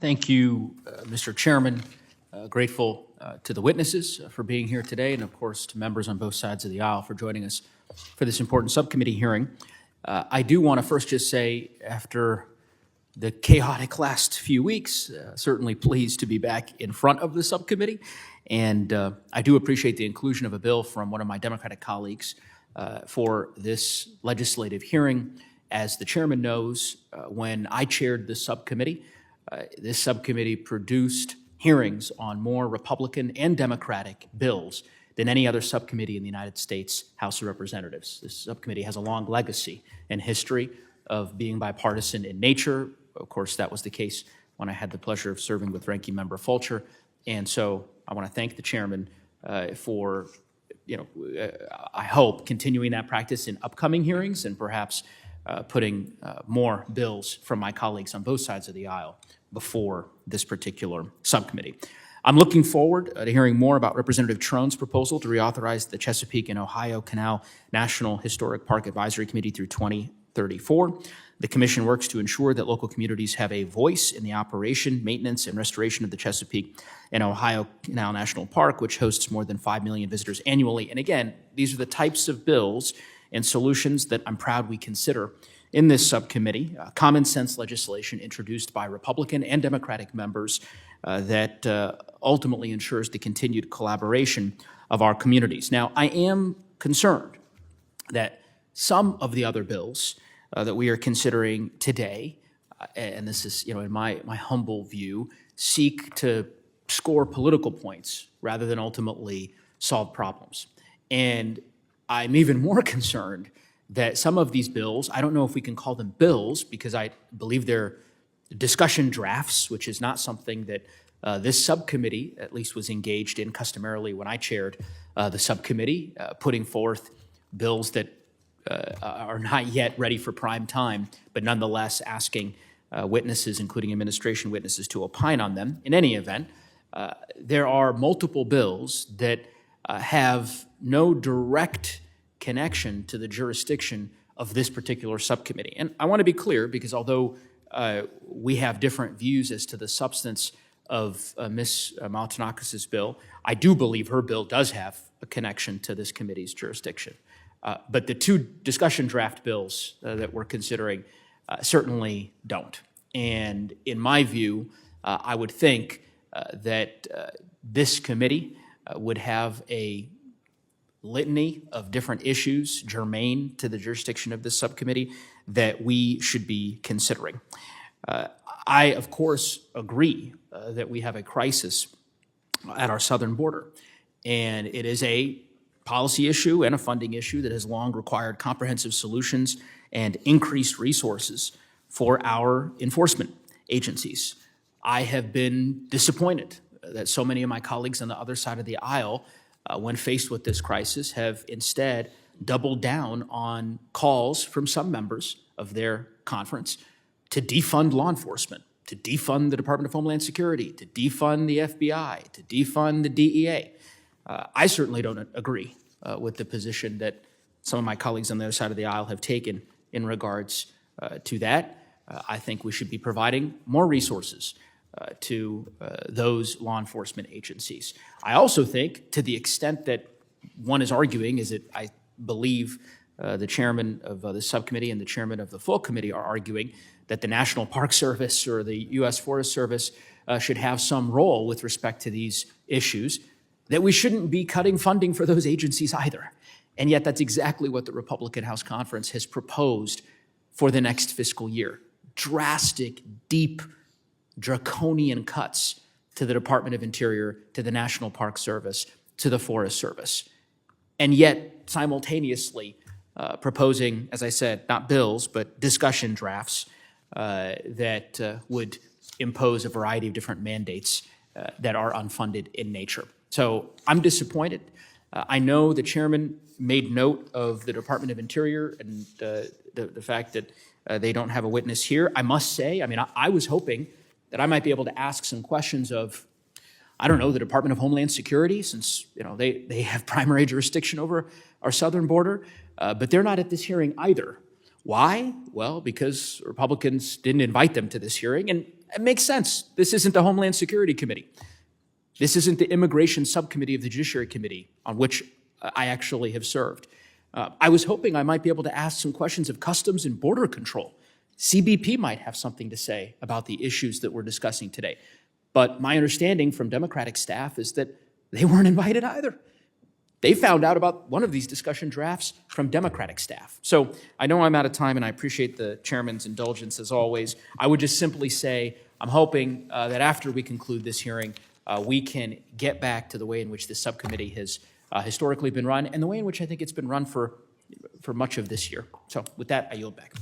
Thank you, Mr. Chairman. Grateful to the witnesses for being here today, and of course to members on both sides of the aisle for joining us for this important subcommittee hearing. I do want to first just say, after the chaotic last few weeks, certainly pleased to be back in front of the subcommittee, and I do appreciate the inclusion of a bill from one of my Democratic colleagues for this legislative hearing. As the chairman knows, when I chaired the subcommittee, this subcommittee produced hearings on more Republican and Democratic bills than any other subcommittee in the United States House of Representatives. This subcommittee has a long legacy and history of being bipartisan in nature. Of course, that was the case when I had the pleasure of serving with Ranking Member Fulcher. And so I want to thank the chairman for, I hope, continuing that practice in upcoming hearings and perhaps putting more bills from my colleagues on both sides of the aisle before this particular subcommittee. I'm looking forward to hearing more about Representative Trone's proposal to reauthorize the Chesapeake and Ohio Canal National Historic Park Advisory Committee through 2034. The commission works to ensure that local communities have a voice in the operation, maintenance, and restoration of the Chesapeake and Ohio Canal National Park, which hosts more than 5 million visitors annually. And again, these are the types of bills and solutions that I'm proud we consider in this subcommittee, common sense legislation introduced by Republican and Democratic members that ultimately ensures the continued collaboration of our communities. Now, I am concerned that some of the other bills that we are considering today, and this is, in my humble view, seek to score political points rather than ultimately solve problems. And I'm even more concerned that some of these bills, I don't know if we can call them bills because I believe they're discussion drafts, which is not something that this subcommittee at least was engaged in customarily when I chaired the subcommittee, putting forth bills that are not yet ready for prime time, but nonetheless asking witnesses, including administration witnesses, to opine on them. In any event, there are multiple bills that have no direct connection to the jurisdiction of this particular subcommittee. And I want to be clear because although we have different views as to the substance of Ms. Maltinakis' bill, I do believe her bill does have a connection to this committee's jurisdiction. But the two discussion draft bills that we're considering certainly don't. And in my view, I would think that this committee would have a litany of different issues germane to the jurisdiction of this subcommittee that we should be considering. I, of course, agree that we have a crisis at our southern border, and it is a policy issue and a funding issue that has long required comprehensive solutions and increased resources for our enforcement agencies. I have been disappointed that so many of my colleagues on the other side of the aisle, when faced with this crisis, have instead doubled down on calls from some members of their conference to defund law enforcement, to defund the Department of Homeland Security, to defund the FBI, to defund the DEA. I certainly don't agree with the position that some of my colleagues on the other side of the aisle have taken in regards to that. I think we should be providing more resources to those law enforcement agencies. I also think, to the extent that one is arguing, is that I believe the chairman of the subcommittee and the chairman of the full committee are arguing that the National Park Service or the U.S. Forest Service should have some role with respect to these issues, that we shouldn't be cutting funding for those agencies either. And yet that's exactly what the Republican House Conference has proposed for the next fiscal year. Drastic, deep, draconian cuts to the Department of Interior, to the National Park Service, to the Forest Service. And yet simultaneously proposing, as I said, not bills, but discussion drafts that would impose a variety of different mandates that are unfunded in nature. So I'm disappointed. I know the chairman made note of the Department of Interior and the fact that they don't have a witness here. I must say, I was hoping that I might be able to ask some questions of, I don't know, the Department of Homeland Security, since they have primary jurisdiction over our southern border, but they're not at this hearing either. Why? Well, because Republicans didn't invite them to this hearing, and It makes sense. This isn't the Homeland Security Committee. This isn't the Immigration Subcommittee of the Judiciary Committee, on which I actually have served. I was hoping I might be able to ask some questions of Customs and Border Control. CBP might have something to say about the issues that we're discussing today. But my understanding from Democratic staff is that they weren't invited either. They found out about one of these discussion drafts from Democratic staff. So I know I'm out of time, and I appreciate the chairman's indulgence as always. I would just simply say I'm hoping that after we conclude this hearing, we can get back to the way in which this subcommittee has historically been run and the way in which I think it's been run for much of this year. So with that, I yield back.